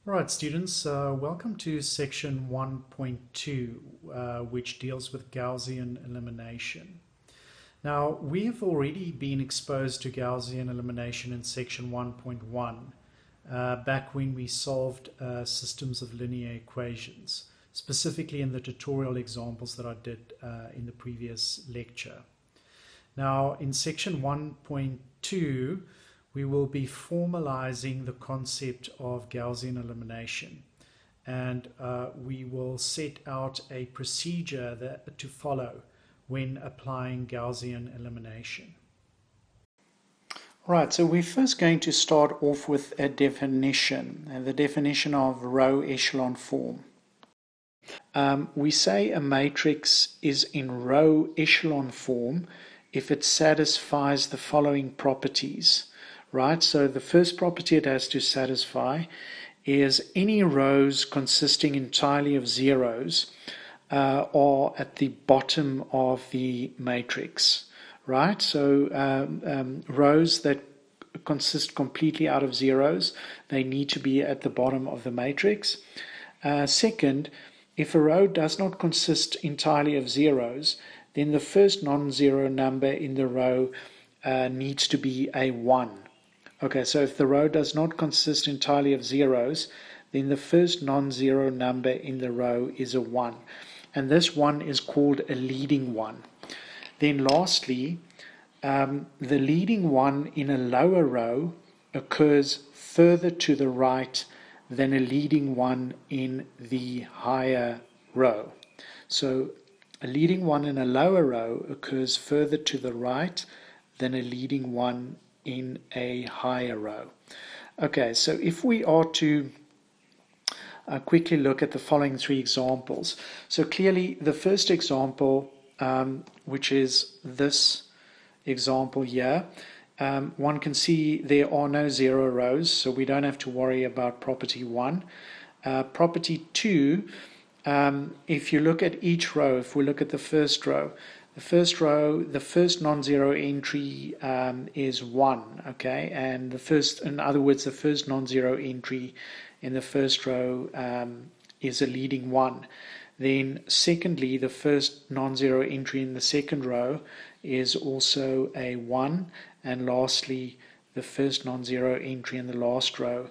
Right, students, welcome to section 1.2, which deals with Gaussian elimination. Now, we have already been exposed to Gaussian elimination in section 1.1, back when we solved systems of linear equations, specifically in the tutorial examples that I did in the previous lecture. Now, in section 1.2, we will be formalizing the concept of Gaussian elimination, and we will set out a procedure to follow when applying Gaussian elimination. Right, so we're first going to start off with a definition, and the definition of row echelon form. We say a matrix is in row echelon form if it satisfies the following properties. Right, so the first property it has to satisfy is any rows consisting entirely of zeros are at the bottom of the matrix. Right, so rows that consist completely out of zeros, they need to be at the bottom of the matrix. Second, if a row does not consist entirely of zeros, then the first non-zero number in the row needs to be a 1. Okay, so if the row does not consist entirely of zeros, then the first non-zero number in the row is a 1. And this one is called a leading one. Then lastly, the leading one in a lower row occurs further to the right than a leading one in the higher row. So a leading one in a lower row occurs further to the right than a leading one in a higher row. Okay, so if we are to quickly look at the following three examples. So clearly the first example, which is this example here, one can see there are no zero rows, so we don't have to worry about property 1. Property 2, if you look at each row, if we look at the first row, the first non-zero entry is 1, okay, and in other words, the first non-zero entry in the first row is a leading 1. Then secondly, the first non-zero entry in the second row is also a 1, and lastly, the first non-zero entry in the last row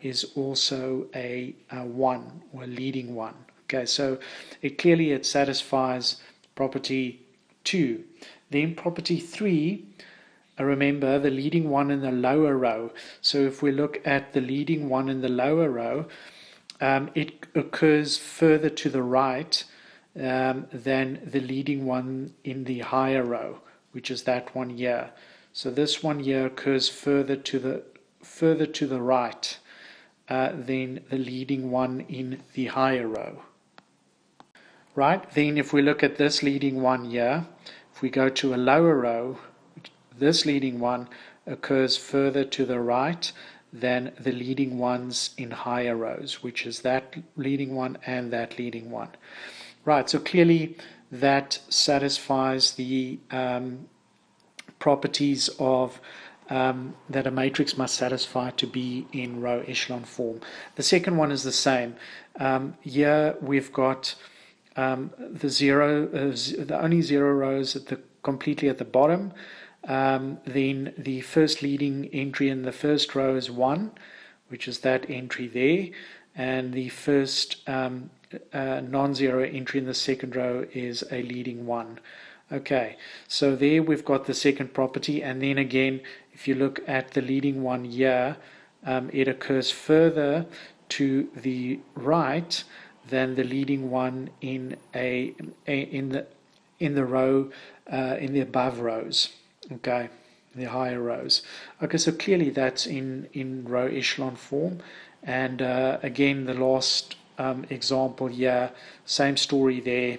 is also a 1, or a leading 1. Okay, so it satisfies property 2. Then property 3, remember the leading one in the lower row. So if we look at the leading one in the lower row, it occurs further to the right than the leading one in the higher row, which is that one here. So this one here occurs further to the right than the leading one in the higher row. Right, then if we look at this leading one here, if we go to a lower row, this leading one occurs further to the right than the leading ones in higher rows, which is that leading one and that leading one. Right, so clearly that satisfies the properties of that a matrix must satisfy to be in row echelon form. The second one is the same. Here we've got the only zero rows completely at the bottom. Then the first leading entry in the first row is 1, which is that entry there, and the first non-zero entry in the second row is a leading 1. Okay, so there we've got the second property, and then again, if you look at the leading one here, it occurs further to the right than the leading one in the row in the above rows. Okay, the higher rows. Okay, so clearly that's in row echelon form. And again, the last example here, same story there.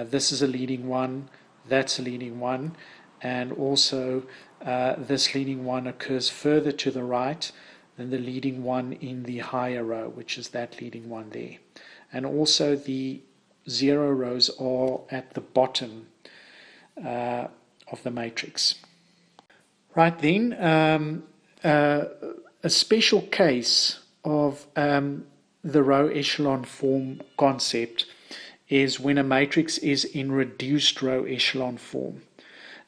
This is a leading one, that's a leading one, and also this leading one occurs further to the right than the leading one in the higher row, which is that leading one there. And also the zero rows are at the bottom of the matrix. Right then, a special case of the row echelon form concept is when a matrix is in reduced row echelon form.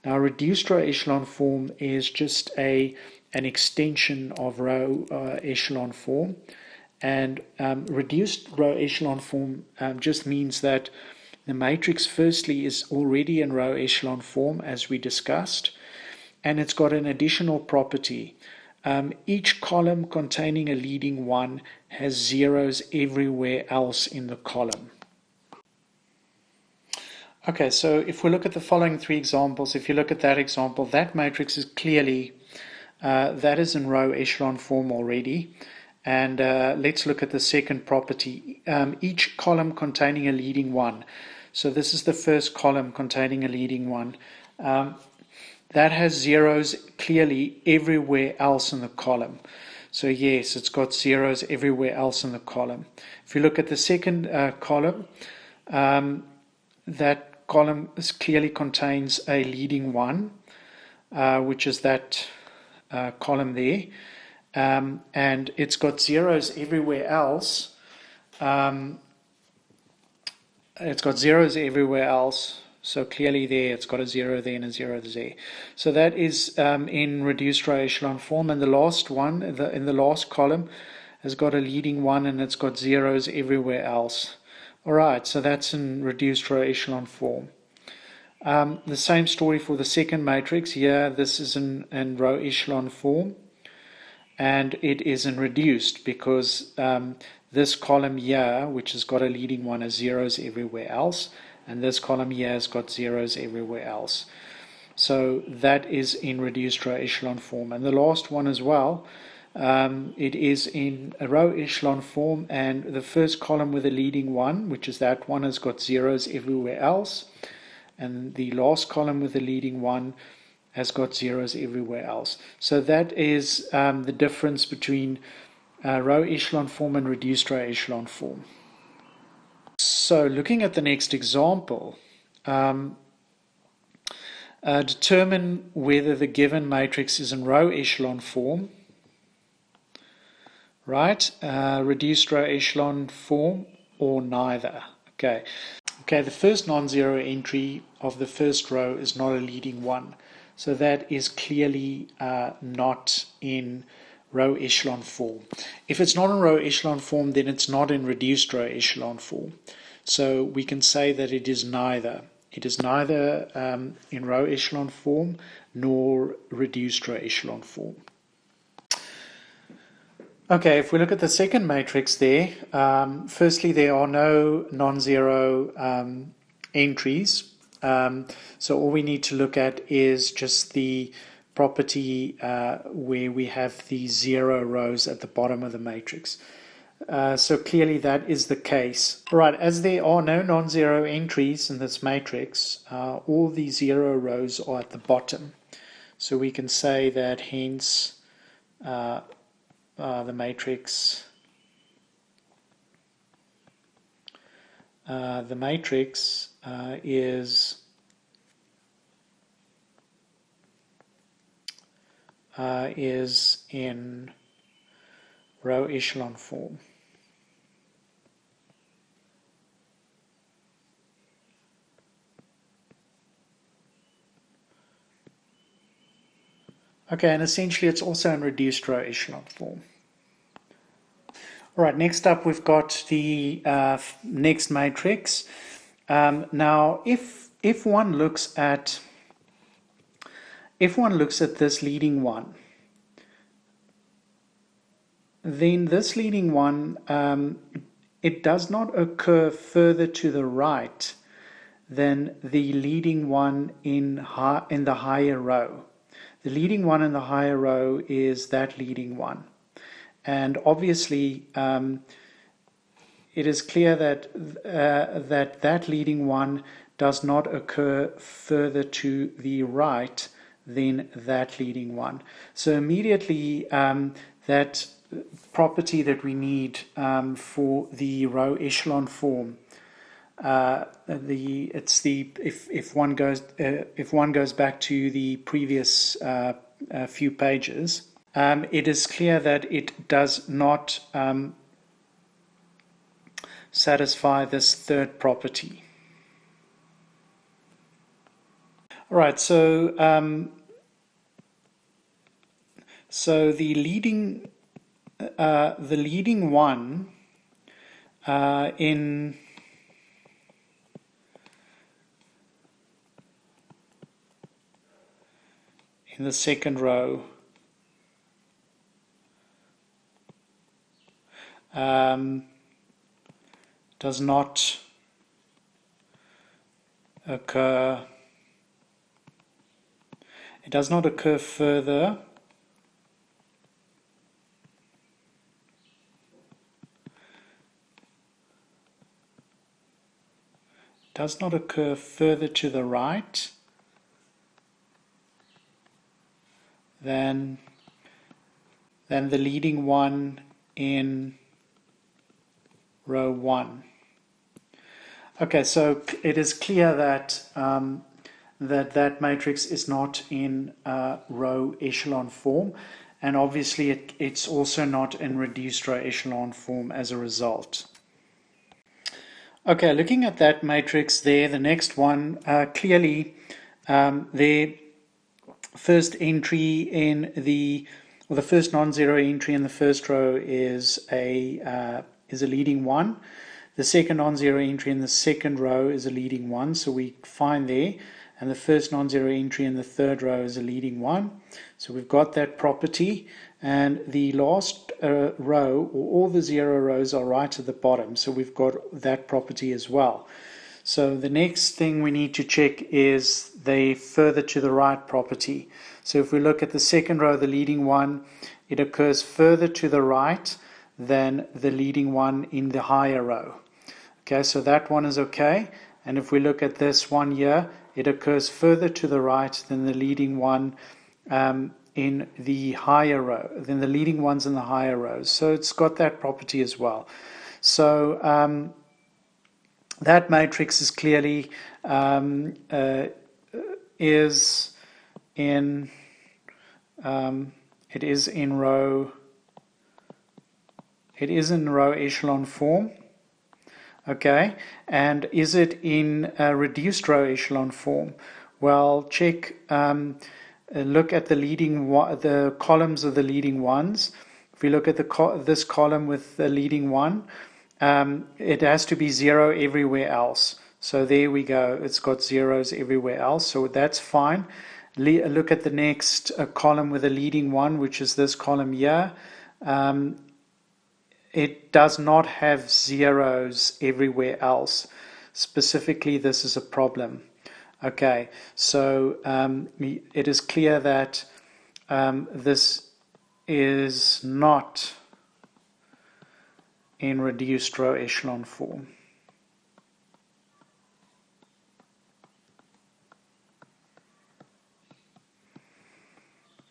Now, reduced row echelon form is just an extension of row echelon form, and reduced row echelon form just means that the matrix firstly is already in row echelon form, as we discussed, and it's got an additional property. Each column containing a leading one has zeros everywhere else in the column. Okay, so if we look at the following three examples, if you look at that example, that matrix is clearly, that is in row echelon form already. And let's look at the second property. Each column containing a leading one. So this is the first column containing a leading one. That has zeros clearly everywhere else in the column. So yes, it's got zeros everywhere else in the column. If you look at the second column, that column clearly contains a leading one, which is that column there, and it's got zeros everywhere else. It's got zeros everywhere else, so clearly there it's got a zero there and a zero there. So that is in reduced row echelon form, and the last one in the last column has got a leading one and it's got zeros everywhere else. Alright, so that's in reduced row echelon form. The same story for the second matrix. Here, this is in row echelon form, and it is in reduced because this column here, which has got a leading one, has zeros everywhere else, and this column here has got zeros everywhere else. So that is in reduced row echelon form. And the last one as well, it is in a row echelon form, and the first column with a leading one, which is that one, has got zeros everywhere else, and the last column with the leading one has got zeros everywhere else. So that is the difference between row echelon form and reduced row echelon form. So looking at the next example, determine whether the given matrix is in row echelon form, right, reduced row echelon form, or neither. Okay, the first non-zero entry of the first row is not a leading one. So that is clearly not in row echelon form. If it's not in row echelon form, then it's not in reduced row echelon form. So we can say that it is neither. It is neither in row echelon form nor reduced row echelon form. Okay, if we look at the second matrix there, firstly there are no non-zero entries. So all we need to look at is just the property where we have the zero rows at the bottom of the matrix. So clearly that is the case. Right, as there are no non-zero entries in this matrix, all the zero rows are at the bottom. So we can say that hence the matrix is in row echelon form. Okay, and essentially it's also in reduced row echelon form. All right, next up we've got the next matrix. Now, if one looks at this leading one, then this leading one, it does not occur further to the right than the leading one in the higher row. The leading one in the higher row is that leading one. And obviously, it is clear that that leading one does not occur further to the right than that leading one. So immediately, that property that we need for the row echelon form, if one goes back to the previous few pages, it is clear that it does not satisfy this third property. All right, so the leading one in the second row does not occur. It does not occur further to the right than the leading one in row 1. Okay, so it is clear that that matrix is not in row echelon form, and obviously it's also not in reduced row echelon form as a result. Okay, looking at that matrix there, the next one, clearly the first entry in the first non-zero entry in the first row is a leading one. The second non-zero entry in the second row is a leading one, so we find there. And the first non-zero entry in the third row is a leading one. So we've got that property. And the last row, or all the zero rows, are right at the bottom. So we've got that property as well. So the next thing we need to check is the further to the right property. So if we look at the second row, the leading one, it occurs further to the right than the leading one in the higher row. Okay, so that one is okay. And if we look at this one here, it occurs further to the right than the leading one in the higher row, than the leading ones in the higher rows. So it's got that property as well. So that matrix is clearly is in row echelon form. Okay, and is it in reduced row echelon form? Well, check, look at the columns of the leading ones. If we look at this column with the leading one, it has to be 0 everywhere else. So there we go, it's got zeros everywhere else, so that's fine. Look at the next column with the leading one, which is this column here. It does not have zeros everywhere else. Specifically, this is a problem. Okay, so it is clear that this is not in reduced row echelon form.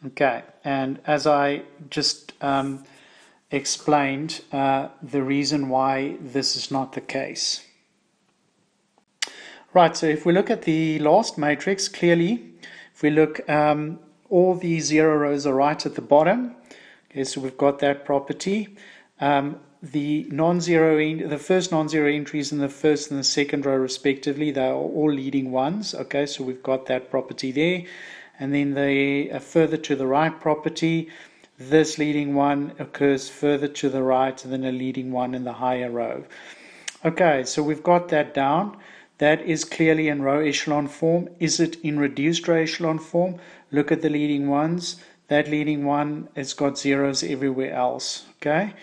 Okay, and as I just explained the reason why this is not the case. Right, so if we look at the last matrix, clearly, if we look, all the zero rows are right at the bottom. Okay, so we've got that property. The first non-zero entries in the first and the second row respectively, they are all leading ones. Okay, so we've got that property there. And then the further to the right property, this leading one occurs further to the right than a leading one in the higher row. Okay, so we've got that down. That is clearly in row echelon form. Is it in reduced row echelon form? Look at the leading ones. That leading one has got zeros everywhere else. Okay,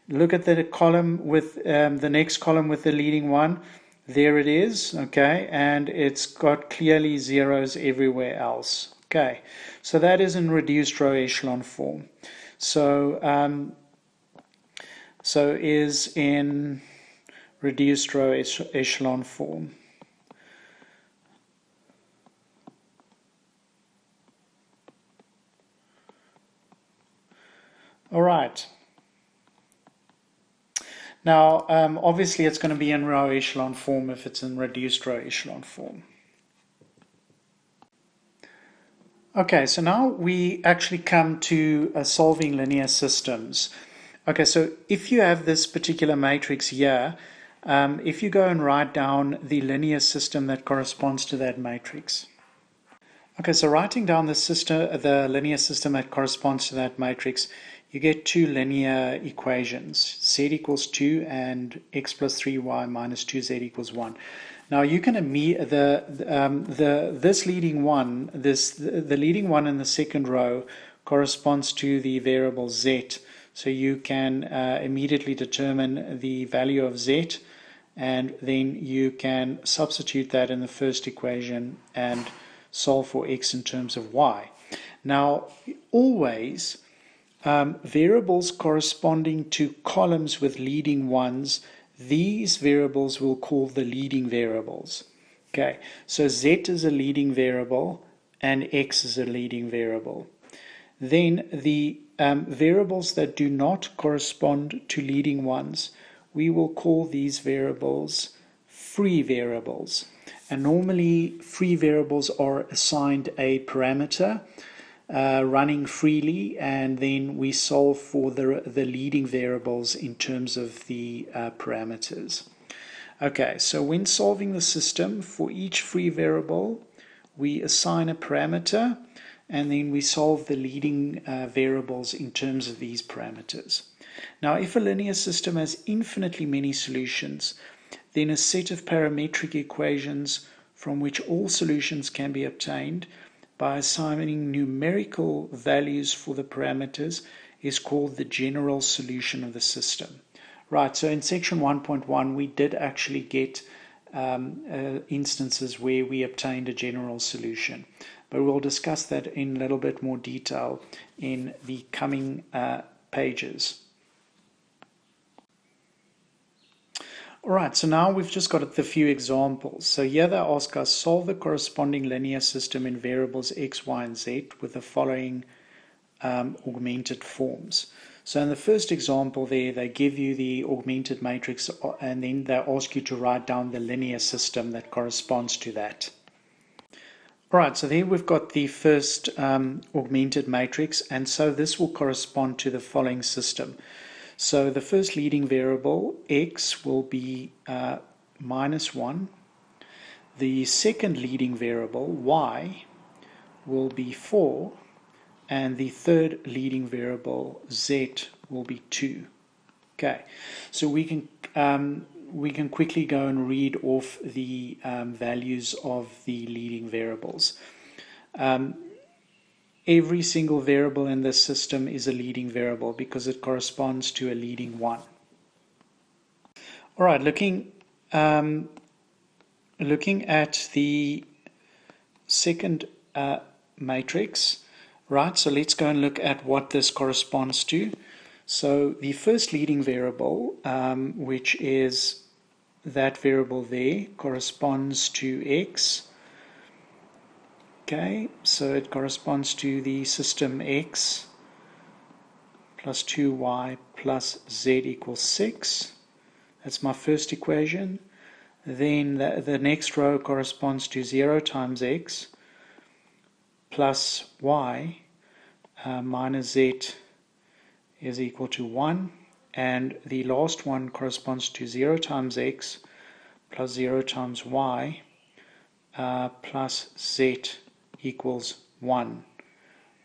look at the column with the next column with the leading one. There it is. Okay, and it's got clearly zeros everywhere else. Okay, so that is in reduced row echelon form. So is in reduced row echelon form. All right. Now, obviously, it's going to be in row echelon form if it's in reduced row echelon form. Okay, so now we actually come to solving linear systems. Okay, so if you have this particular matrix here, if you go and write down the linear system that corresponds to that matrix. Okay, so writing down the linear system that corresponds to that matrix, you get two linear equations, z equals 2 and x plus 3y minus 2z equals 1. Now you can this leading one, the leading one in the second row corresponds to the variable z, so you can immediately determine the value of z, and then you can substitute that in the first equation and solve for x in terms of y. Now, always variables corresponding to columns with leading ones, these variables we'll call the leading variables. Okay, so z is a leading variable and x is a leading variable. Then the variables that do not correspond to leading ones, we will call these variables free variables. And normally free variables are assigned a parameter running freely, and then we solve for the leading variables in terms of the parameters. Okay, so when solving the system, for each free variable, we assign a parameter, and then we solve the leading variables in terms of these parameters. Now, if a linear system has infinitely many solutions, then a set of parametric equations from which all solutions can be obtained by assigning numerical values for the parameters is called the general solution of the system. Right, so in section 1.1 we did actually get instances where we obtained a general solution, but we'll discuss that in a little bit more detail in the coming pages. Alright, so now we've just got the few examples. So here they ask us, solve the corresponding linear system in variables x, y, and z with the following augmented forms. So in the first example there, they give you the augmented matrix and then they ask you to write down the linear system that corresponds to that. Alright, so there we've got the first augmented matrix, and so this will correspond to the following system. So the first leading variable, x, will be minus 1. The second leading variable, y, will be 4. And the third leading variable, z, will be 2. Okay, so we can quickly go and read off the values of the leading variables. Every single variable in this system is a leading variable because it corresponds to a leading one. All right, looking at the second matrix, right? So let's go and look at what this corresponds to. So the first leading variable, which is that variable there, corresponds to x. Okay, so it corresponds to the system x plus 2y plus z equals 6. That's my first equation. Then the next row corresponds to 0 times x plus y minus z is equal to 1. And the last one corresponds to 0 times x plus 0 times y plus z equals 1.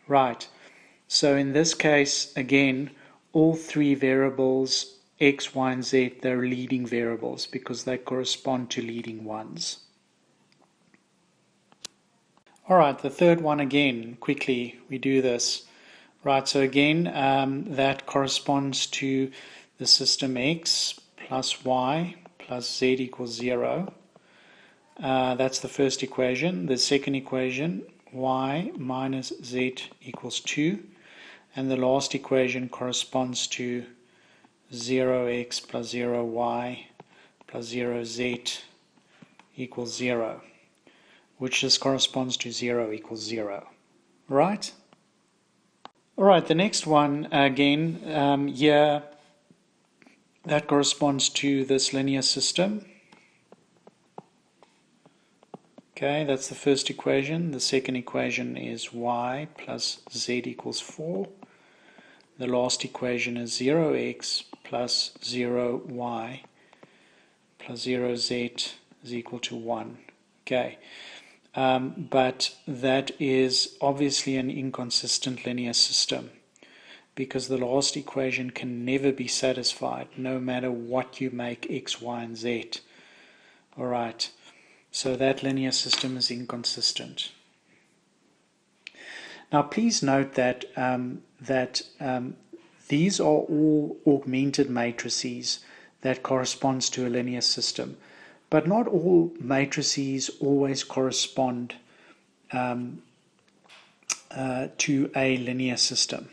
Right, so in this case, again, all three variables, x, y, and z, they're leading variables because they correspond to leading ones. Alright, the third one again, quickly, we do this. Right, so again, that corresponds to the system x plus y plus z equals 0. That's the first equation. The second equation, y minus z equals 2. And the last equation corresponds to 0x plus 0y plus 0z equals 0, which just corresponds to 0 equals 0. Right? Alright, the next one, again, here, that corresponds to this linear system. Okay, that's the first equation. The second equation is y plus z equals 4. The last equation is 0x plus 0y plus 0z is equal to 1. Okay, but that is obviously an inconsistent linear system, because the last equation can never be satisfied no matter what you make x, y, and z. Alright, so that linear system is inconsistent. Now please note that these are all augmented matrices that corresponds to a linear system, but not all matrices always correspond to a linear system.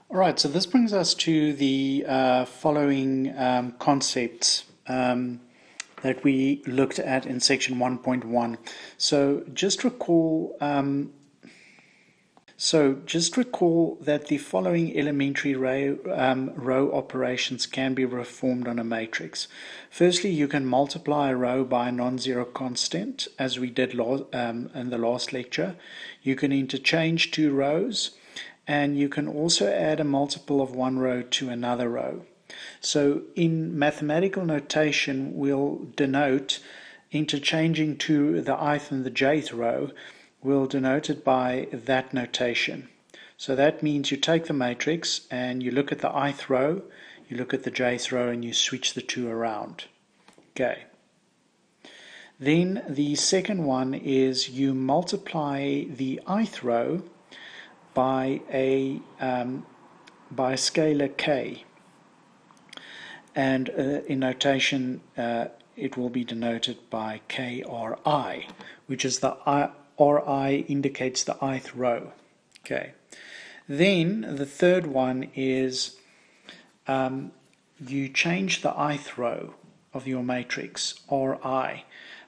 Alright, so this brings us to the following concepts that we looked at in section 1.1. So just recall that the following elementary row operations can be performed on a matrix. Firstly, you can multiply a row by a non-zero constant, as we did in the last lecture. You can interchange two rows, and you can also add a multiple of one row to another row. So in mathematical notation, we'll denote interchanging to the ith and the jth row. We'll denote it by that notation. So that means you take the matrix and you look at the ith row, you look at the jth row, and you switch the two around. Okay. Then the second one is you multiply the ith row by a scalar k, and in notation it will be denoted by KRI, which is the RI indicates the ith row. Okay. Then the third one is you change the ith row of your matrix, RI,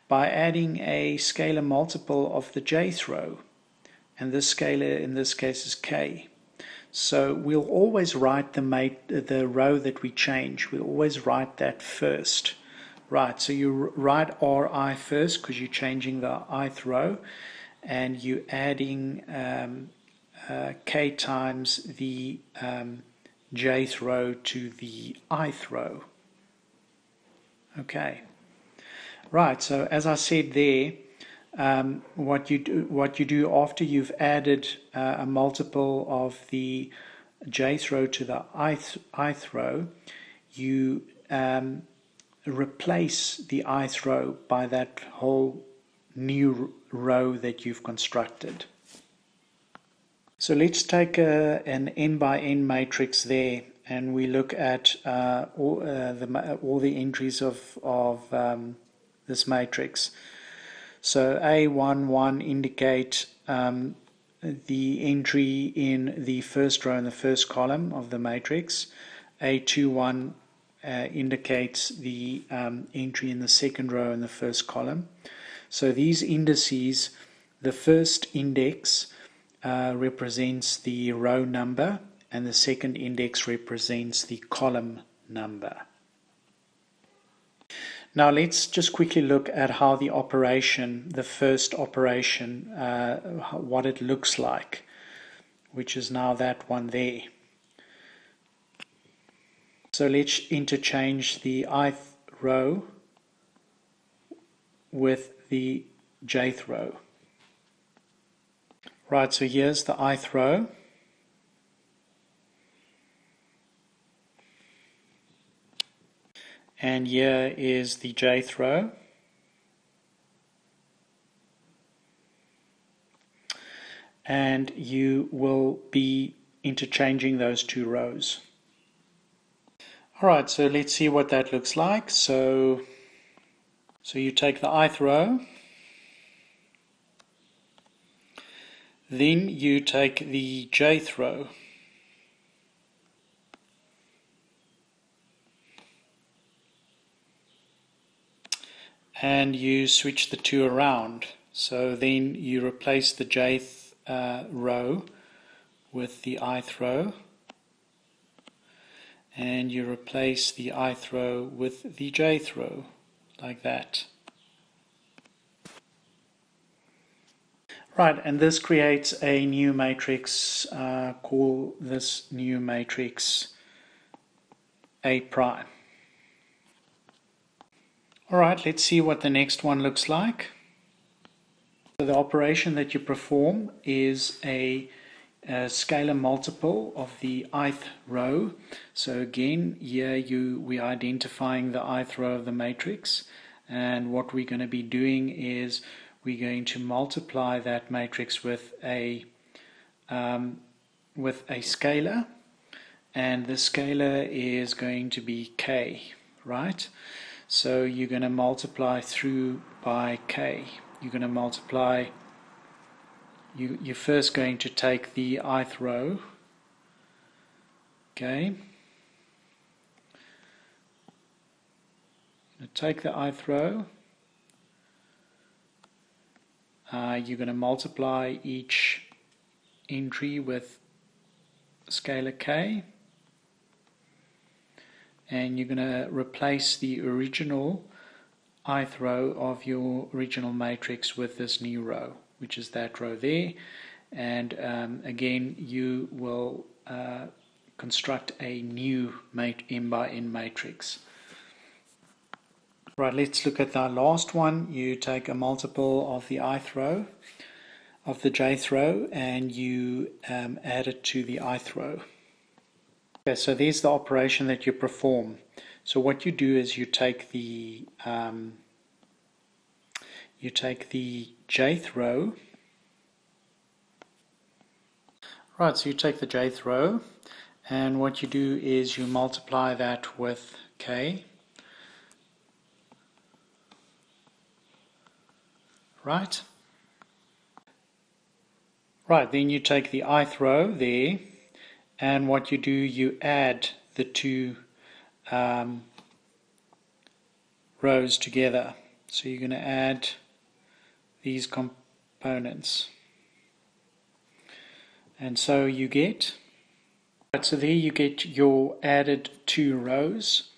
by adding a scalar multiple of the jth row, and this scalar in this case is K. So we'll always write the row that we change, we'll always write that first. Right, so you write RI first because you're changing the ith row, and you're adding K times the jth row to the ith row. Okay. Right, so as I said there, what you do after you've added a multiple of the jth row to the ith row, you replace the ith row by that whole new row that you've constructed. So let's take an n by n matrix there, and we look at all the entries of this matrix. So A11 indicate the entry in the first row and the first column of the matrix. A21 indicates the entry in the second row and the first column. So these indices, the first index represents the row number, and the second index represents the column number. Now let's just quickly look at how the operation, the first operation, what it looks like, which is now that one there. So let's interchange the ith row with the jth row. Right, so here's the ith row. And here is the jth row. And you will be interchanging those two rows. Alright, so let's see what that looks like. So you take the ith row, then you take the jth row, and you switch the two around. So then you replace the jth row with the ith row, and you replace the ith row with the jth row, like that. Right, and this creates a new matrix. Call this new matrix A prime. Alright, let's see what the next one looks like. So the operation that you perform is a scalar multiple of the ith row. So again, here we're identifying the ith row of the matrix, and what we're going to be doing is we're going to multiply that matrix with a scalar, and the scalar is going to be k, right? So you're going to multiply through by k. You're going to multiply, you're first going to take the ith row, okay? Take the ith row, you're going to multiply each entry with scalar k, and you're going to replace the original ith row of your original matrix with this new row, which is that row there, and again you will construct a new m by n matrix. Right, let's look at the last one. You take a multiple of the ith row, of the jth row, and you add it to the ith row. Okay, so there's the operation that you perform. So what you do is you take the jth row. Right, so you take the jth row, and what you do is you multiply that with k. Right. Right, then you take the ith row there, and what you do, you add the two rows together. So you're going to add these components, and so you get, right, so there you get your added two rows,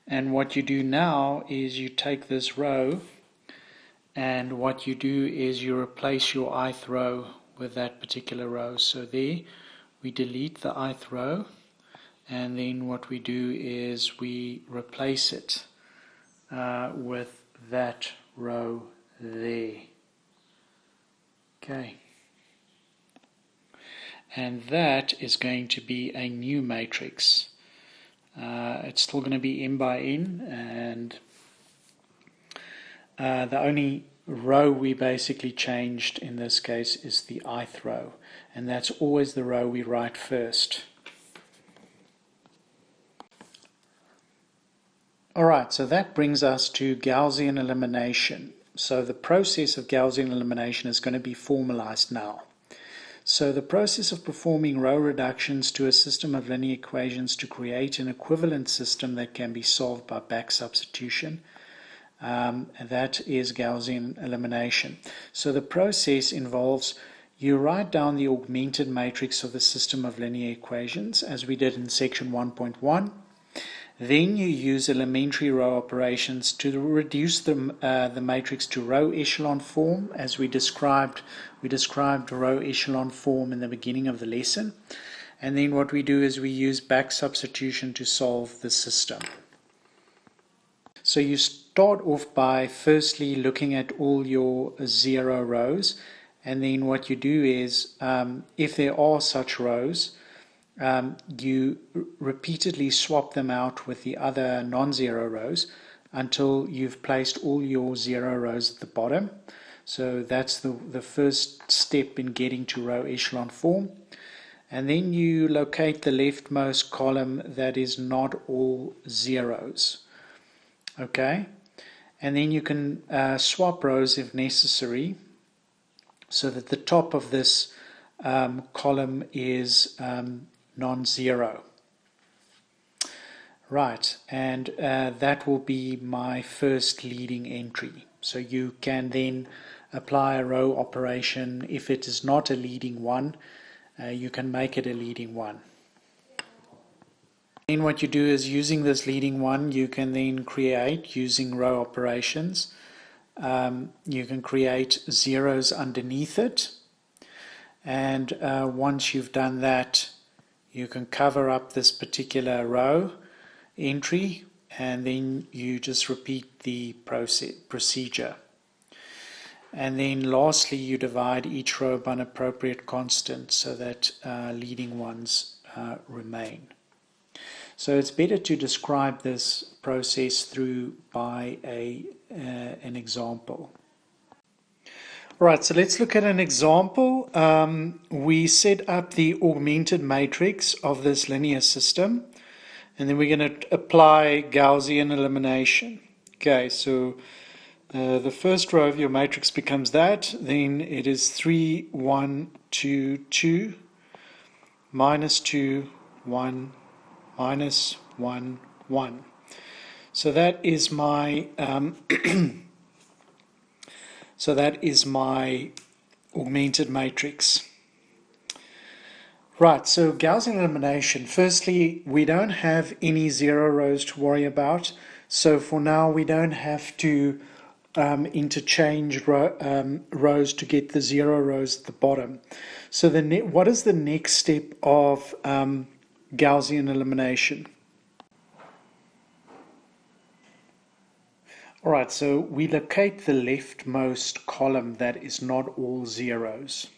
and what you do now is you take this row, and what you do is you replace your ith row with that particular row. So there we delete the ith row, and then what we do is we replace it with that row there. Okay, and that is going to be a new matrix. It's still going to be m by n, and the only row we basically changed in this case is the ith row, and that's always the row we write first. Alright, so that brings us to Gaussian elimination. So the process of Gaussian elimination is going to be formalized now. So the process of performing row reductions to a system of linear equations to create an equivalent system that can be solved by back substitution, that is Gaussian elimination. So the process involves you write down the augmented matrix of the system of linear equations as we did in section 1.1. Then you use elementary row operations to reduce the matrix to row echelon form, as we described row echelon form in the beginning of the lesson. And then what we do is we use back substitution to solve the system. So you start off by firstly looking at all your 0 rows, and then what you do is, if there are such rows, you repeatedly swap them out with the other non-zero rows until you've placed all your 0 rows at the bottom. So that's the first step in getting to row echelon form. And then you locate the leftmost column that is not all zeros. Okay, and then you can swap rows if necessary, so that the top of this column is non-zero. Right, and that will be my first leading entry. So you can then apply a row operation. If it is not a leading one, you can make it a leading one. Then what you do is, using this leading one, you can then create, using row operations, you can create zeros underneath it. And once you've done that, you can cover up this particular row entry, and then you just repeat the procedure. And then lastly, you divide each row by an appropriate constant so that leading ones remain. So it's better to describe this process through by an example. All right, so let's look at an example. We set up the augmented matrix of this linear system, and then we're going to apply Gaussian elimination. Okay, so the first row of your matrix becomes that. Then it is 3, 1, 2, 2, minus 2, 1, minus 1, 1. So that is my so that is my augmented matrix. Right, so Gaussian elimination. Firstly, we don't have any zero rows to worry about. So for now, we don't have to interchange rows to get the zero rows at the bottom. So what is the next step of Gaussian elimination? All right, so we locate the leftmost column that is not all zeros.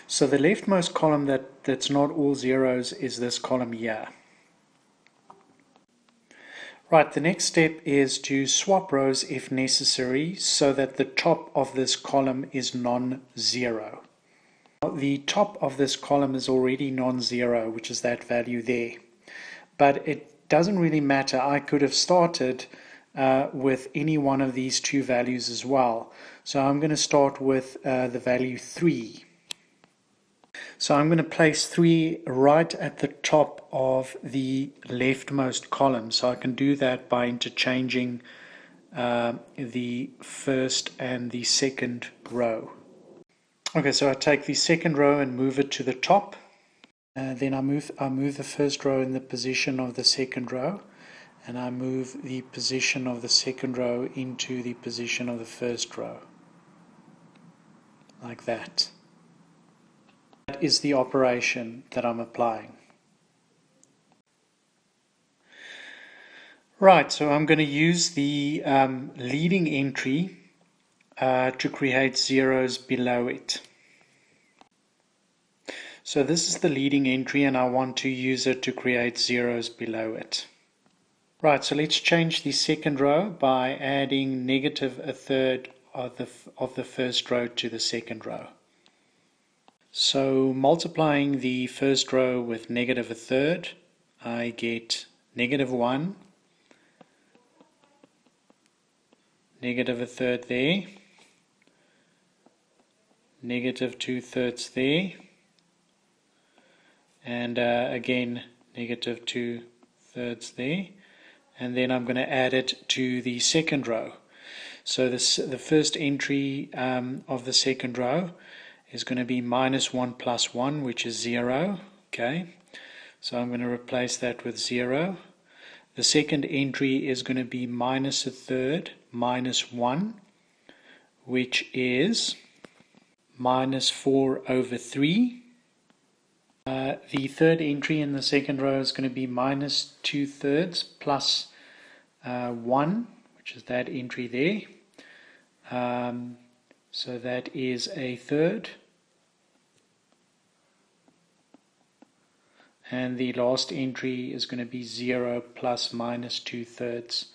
So the leftmost column that's not all zeros is this column here. Right, the next step is to swap rows if necessary so that the top of this column is non-zero. The top of this column is already non-zero, which is that value there. But it doesn't really matter. I could have started with any one of these two values as well. So I'm going to start with the value 3. So I'm going to place 3 right at the top of the leftmost column. So I can do that by interchanging the first and the second row. Okay, so I take the second row and move it to the top. Then I move the first row in the position of the second row. And I move the position of the second row into the position of the first row, like that. That is the operation that I'm applying. Right, so I'm going to use the leading entry to create zeros below it. So this is the leading entry, and I want to use it to create zeros below it. Right, so let's change the second row by adding negative a third of the first row to the second row. So multiplying the first row with negative a third, I get negative 1, negative a third there, negative 2/3 there, and again negative 2/3 there. And then I'm going to add it to the second row. So the first entry of the second row is going to be minus 1 plus 1, which is 0. Okay, so I'm going to replace that with 0. The second entry is going to be minus a third minus 1, which is minus 4 over 3. The third entry in the second row is going to be minus 2/3 plus 1, which is that entry there. So that is a third. And the last entry is going to be 0 plus minus 2/3,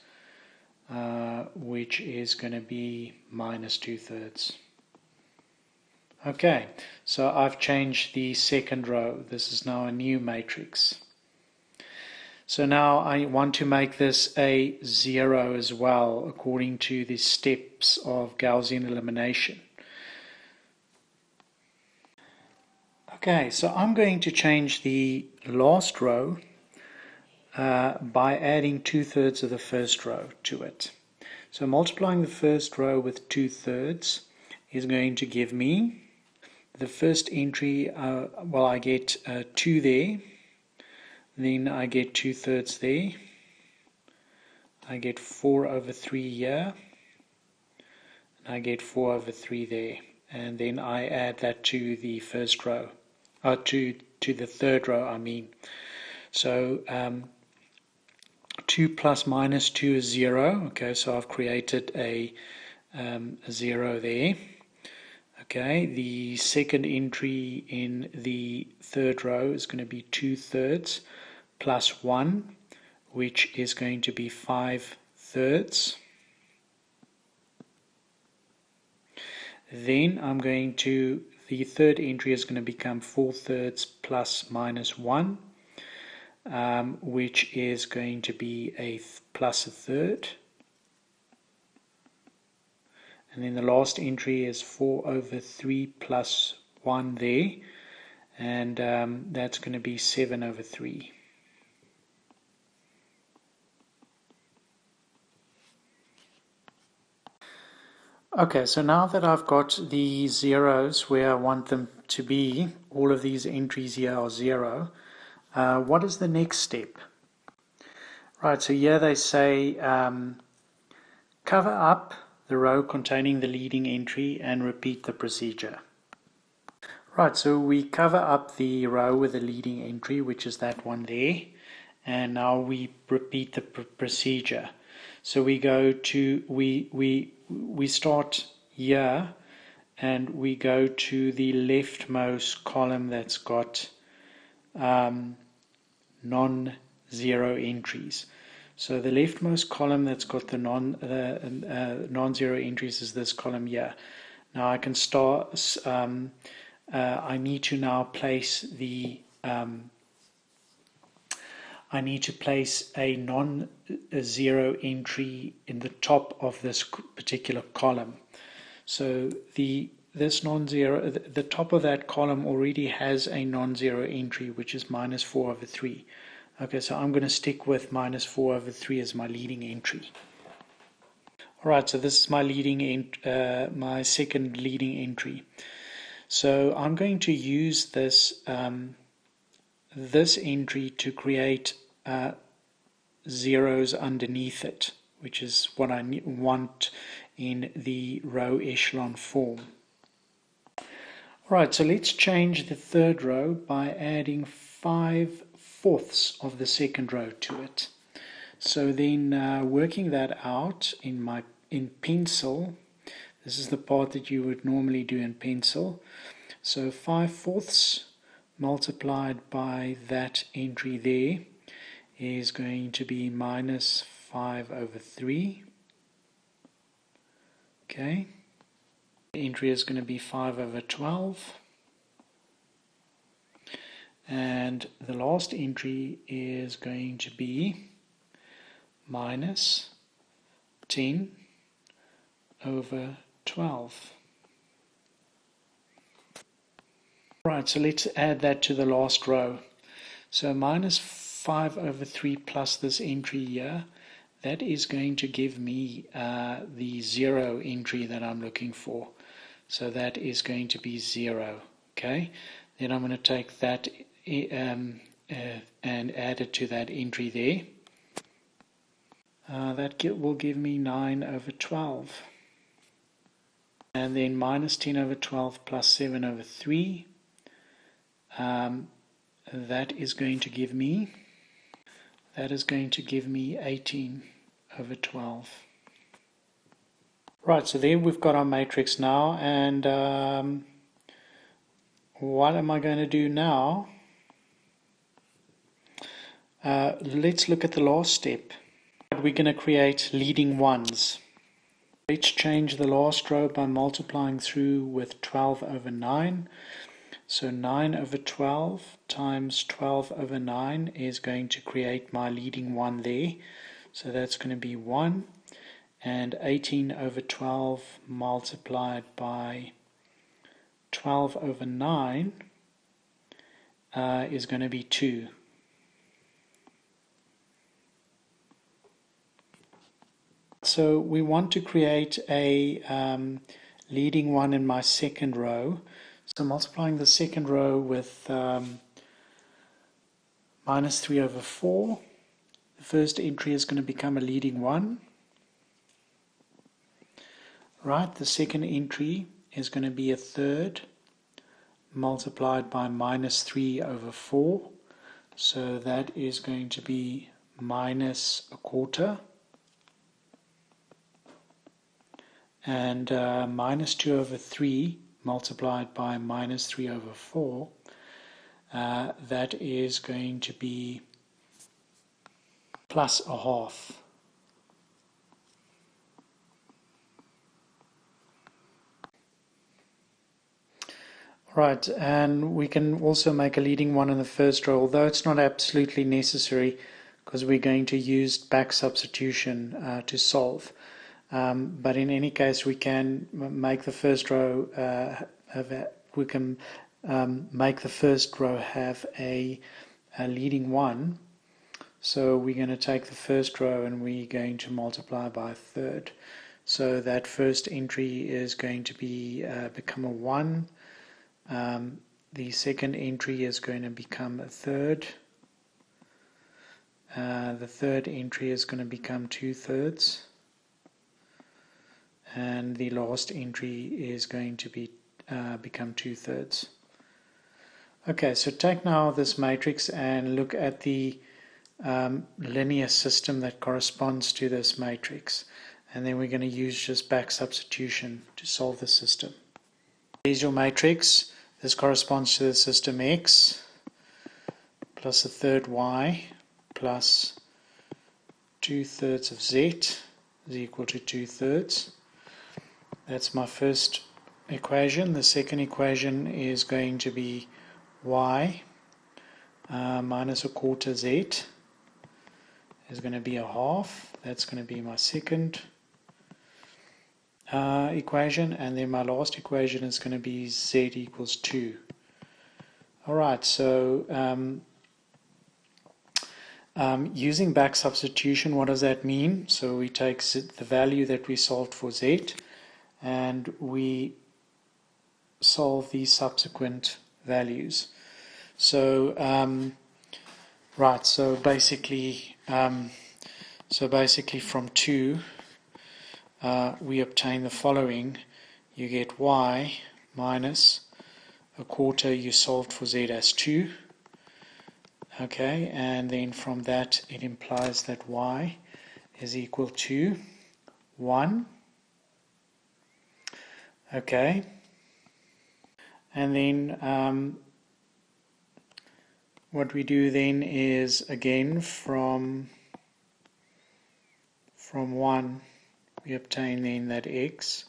which is going to be minus 2/3. Okay, so I've changed the second row. This is now a new matrix. So now I want to make this a 0 as well, according to the steps of Gaussian elimination. Okay, so I'm going to change the last row by adding 2/3 of the first row to it. So multiplying the first row with 2/3 is going to give me the first entry, well, I get 2 there. then I get 2/3 there. I get 4/3 here. And I get 4/3 there. And then I add that to the first row. To the third row, I mean. So 2 plus minus 2 is 0. Okay, so I've created a 0 there. Okay, the second entry in the third row is going to be 2/3 plus 1, which is going to be 5/3. Then I'm going to, the third entry is going to become 4/3 plus minus 1, which is going to be plus a third. And then the last entry is 4/3 plus 1 there, and that's going to be 7/3. Okay, so now that I've got the zeros where I want them to be, all of these entries here are 0, what is the next step? Right, so here they say cover up the row containing the leading entry and repeat the procedure. Right, so we cover up the row with the leading entry, which is that one there, and now we repeat the procedure. So we go to, we start here and we go to the leftmost column that's got non-zero entries. So the leftmost column that's got the non-zero entries is this column here. Now I can start, I need to now place the I need to place a non-zero entry in the top of this particular column. So this non-zero, the top of that column already has a non-zero entry, which is minus 4/3. Okay, so I'm going to stick with minus 4/3 as my leading entry. All right, so this is my my second leading entry. So I'm going to use this this entry to create zeros underneath it, which is what I want in the row echelon form. Alright, so let's change the third row by adding 5/4 of the second row to it. So then working that out in pencil, this is the part that you would normally do in pencil. So 5/4 multiplied by that entry there is going to be minus 5/3. Okay, the entry is going to be 5/12, and the last entry is going to be minus 10/12. Right, so let's add that to the last row. So minus 5/3 plus this entry here, that is going to give me the 0 entry that I'm looking for. So that is going to be 0. Okay, then I'm going to take that and add it to that entry there. That will give me 9/12. And then minus 10/12 plus 7/3. That is going to give me 18/12. Right, so there we've got our matrix now, and what am I going to do now? Let's look at the last step. We're going to create leading ones. Let's change the last row by multiplying through with 12/9. So 9/12 times 12/9 is going to create my leading one there. So that's going to be 1. And 18/12 multiplied by 12/9 is going to be 2. So we want to create a leading one in my second row. So multiplying the second row with minus 3 over 4. The first entry is going to become a leading 1. Right, the second entry is going to be a third multiplied by minus 3 over 4. So that is going to be minus a quarter. And minus 2 over 3 multiplied by minus 3 over 4, that is going to be plus a half. Right, and we can also make a leading 1 in the first row, although it's not absolutely necessary because we're going to use back substitution to solve. But in any case, we can make the first row have a leading 1. So we're going to take the first row and we're going to multiply by a third. So that first entry is going to be become a 1. The second entry is going to become a third. The third entry is going to become 2/3. And the last entry is going to be become 2/3. Okay, so take now this matrix and look at the linear system that corresponds to this matrix. And then we're going to use just back substitution to solve the system. Here's your matrix. This corresponds to the system X plus a third Y plus 2/3 of Z is equal to 2/3. That's my first equation. The second equation is going to be Y minus a quarter Z is going to be a half. That's going to be my second equation, and then my last equation is going to be Z equals 2. Alright, so using back substitution, what does that mean? So we take the value that we solved for Z and we solve these subsequent values. So right, so basically from 2 we obtain the following. You get Y minus a quarter, you solved for Z as 2. Okay, and then from that it implies that Y is equal to 1. Okay, and then what we do then is, again, from 1 we obtain then that X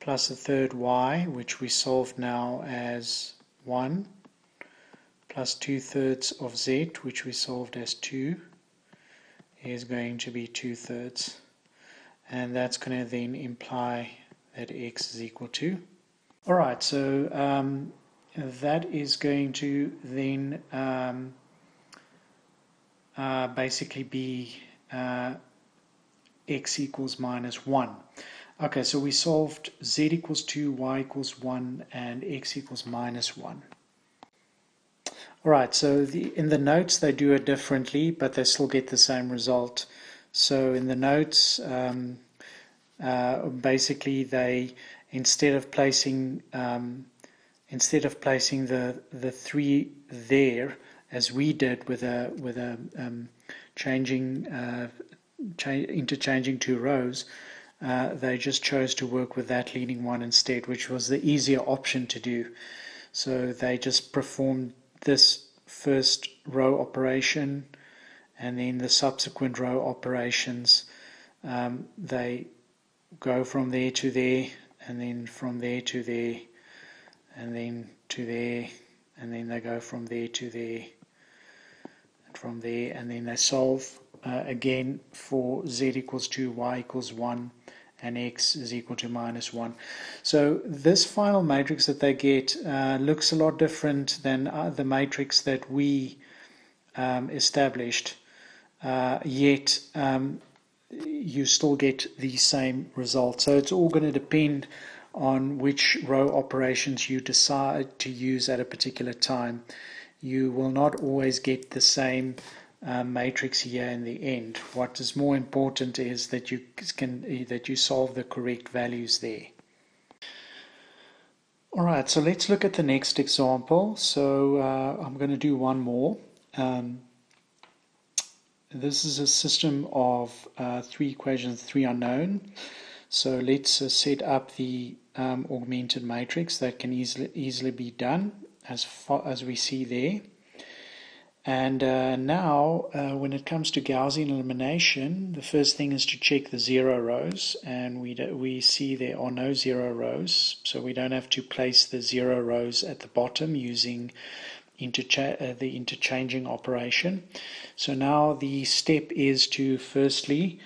plus a third Y, which we solved now as 1, plus 2/3 of Z, which we solved as 2, is going to be 2/3. And that's going to then imply that X is equal to. Alright, so that is going to then basically be X equals minus 1. Okay, so we solved Z equals 2, Y equals 1, and X equals minus 1. Alright, so in the notes they do it differently, but they still get the same result. So in the notes, basically they, instead of placing the 3 there, as we did with interchanging 2 rows, they just chose to work with that leading 1 instead, which was the easier option to do. So they just performed this first row operation, and then the subsequent row operations, they go from there to there, and then from there to there, and then to there, and then they go from there to there, and from there, and then they solve again for Z equals 2, Y equals 1, and X is equal to minus 1. So this final matrix that they get looks a lot different than the matrix that we established, yet you still get the same result. So it's all going to depend on which row operations you decide to use at a particular time. you will not always get the same matrix here in the end. What is more important is that you solve the correct values there. Alright, so let's look at the next example. So I'm going to do one more. This is a system of 3 equations, 3 unknown. So let's set up the augmented matrix. That can easily be done as we see there. And now when it comes to Gaussian elimination, the first thing is to check the 0 rows, and we see there are no 0 rows, so we don't have to place the 0 rows at the bottom using the interchanging operation. So now the step is to firstly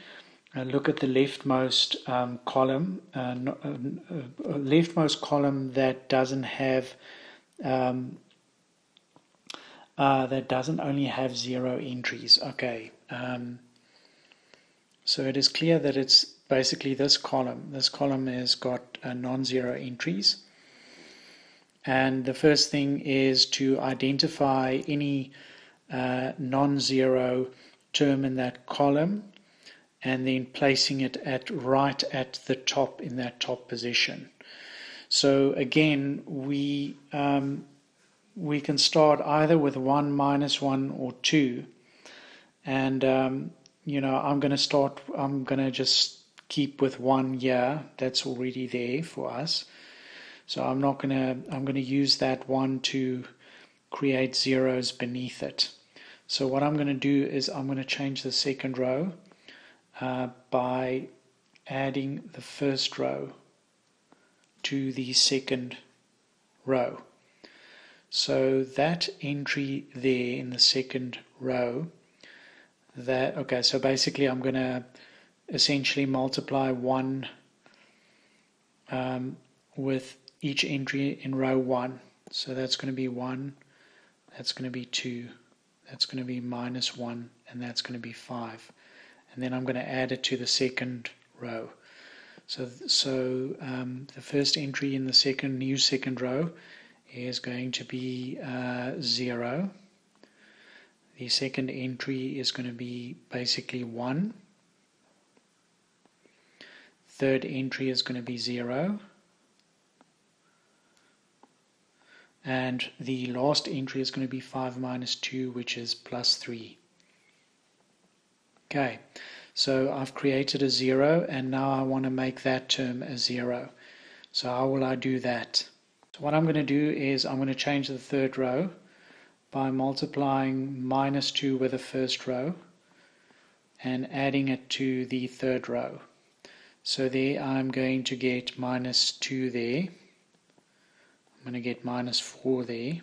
look at the leftmost column, leftmost column that doesn't have that doesn't only have 0 entries. Okay, so it is clear that it's basically this column. This column has got non-zero entries. And the first thing is to identify any non-zero term in that column and then placing it right at the top in that top position. So again, we can start either with 1, -1, or 2. And, I'm going to just keep with 1 here. That's already there for us. So I'm going to use that 1 to create zeros beneath it. So what I'm going to do is I'm going to change the second row by adding the first row to the second row. So that entry there in the second row, so basically I'm going to essentially multiply 1 with each entry in row 1. So that's going to be 1, that's going to be 2, that's going to be -1, and that's going to be 5. And then I'm going to add it to the second row. So the first entry in the new second row is going to be 0. The second entry is going to be basically 1. Third entry is going to be 0. And the last entry is going to be 5 - 2, which is +3. Okay, so I've created a 0, and now I want to make that term a 0. So how will I do that? So what I'm going to do is I'm going to change the third row by multiplying -2 with the first row and adding it to the third row. So there I'm going to get -2 there. I'm going to get -4 there.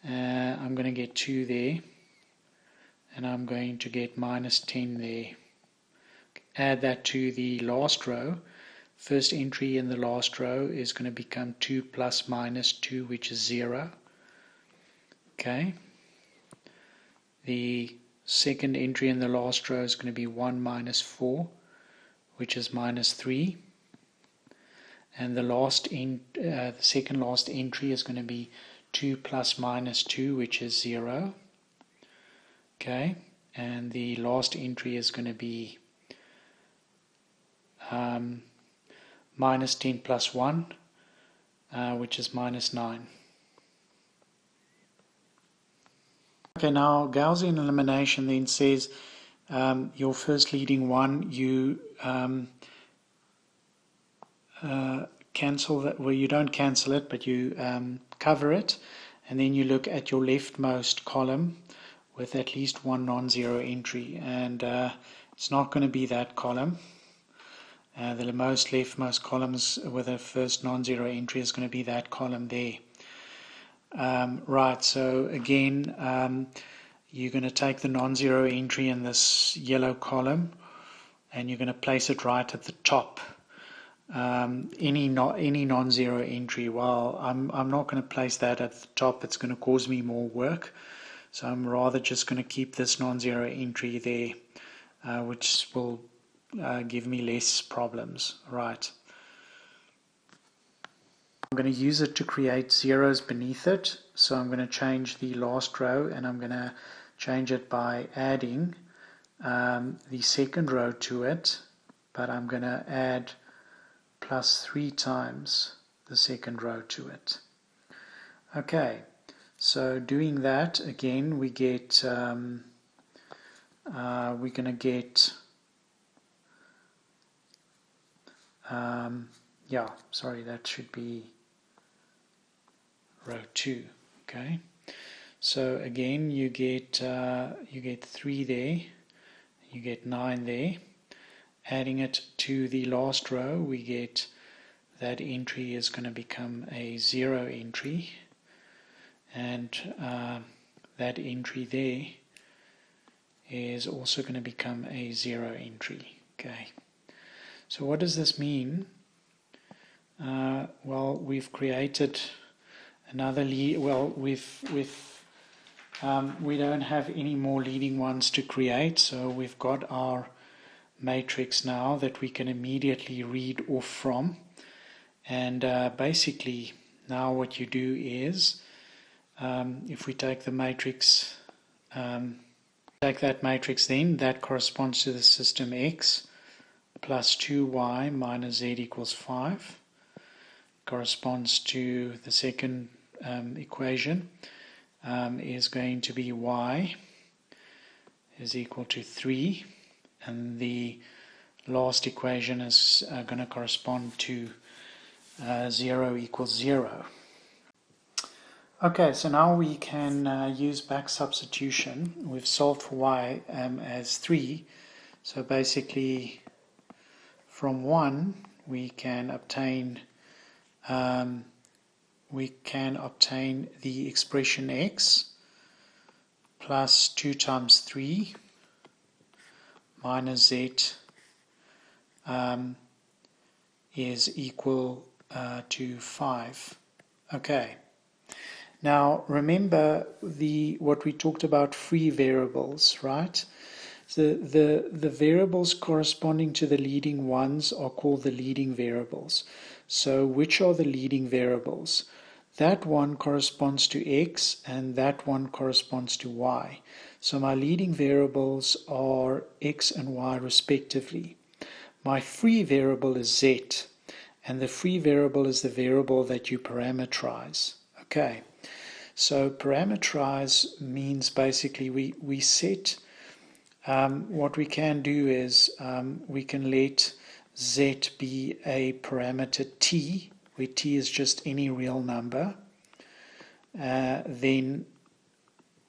I'm going to get 2 there. And I'm going to get -10 there. Add that to the last row. First entry in the last row is going to become 2 plus -2, which is 0. Okay. The second entry in the last row is going to be 1 - 4, which is -3. And the second last entry is going to be 2 plus -2, which is 0. Okay, and the last entry is going to be -10 plus 1, which is -9. Okay, now Gaussian elimination then says your first leading one, you cancel that. Well, you don't cancel it, but you cover it, and then you look at your leftmost column with at least one non-zero entry, and it's not going to be that column. The leftmost columns with a first non-zero entry is going to be that column there. Right, so again, you're going to take the non-zero entry in this yellow column, and you're going to place it right at the top. Any non-zero entry, well, I'm not going to place that at the top. It's going to cause me more work. So I'm rather just going to keep this non-zero entry there, which will give me less problems. Right. I'm going to use it to create zeros beneath it. So I'm going to change the last row, and I'm going to change it by adding the second row to it, but I'm going to add plus 3 times the second row to it. Okay, so doing that again, we get we're going to get yeah, sorry, that should be row 2. Okay, so again you get 3 there, you get 9 there. Adding it to the last row, we get that entry is going to become a 0 entry, and that entry there is also going to become a 0 entry. Okay, so what does this mean? Well, we've created another we don't have any more leading ones to create, so we've got our matrix now that we can immediately read off from. And basically now what you do is if we take the matrix, take that matrix, then that corresponds to the system X plus 2y minus z equals 5, corresponds to the second equation, is going to be y is equal to 3, and the last equation is going to correspond to 0 equals 0. Okay, so now we can use back substitution. We've solved for y as 3, so basically from 1 we can obtain the expression x plus 2 times 3 minus z is equal to 5. Okay. Now remember what we talked about, free variables, right? The variables corresponding to the leading ones are called the leading variables. So which are the leading variables? That one corresponds to x and that one corresponds to y. So my leading variables are x and y respectively. My free variable is z, and the free variable is the variable that you parametrize. Okay, so parametrize means basically we set, what we can do is we can let z be a parameter t, where t is just any real number. Then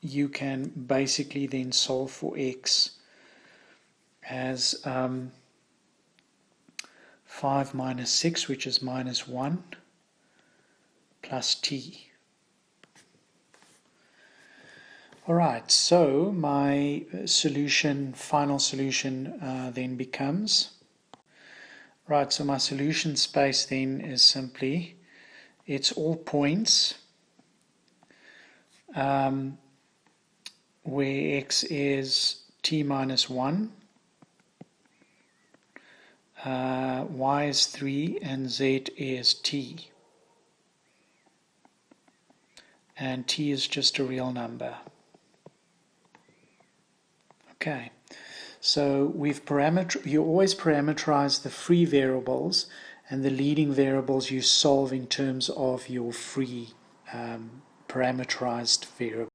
you can basically then solve for x as 5 minus 6, which is minus 1, plus t. Alright, so my solution, final solution then becomes, right, so my solution space then is simply, it's all points where x is t minus 1, y is 3, and z is t. And t is just a real number. Okay, so you always parameterize the free variables, and the leading variables you solve in terms of your free parameterized variables.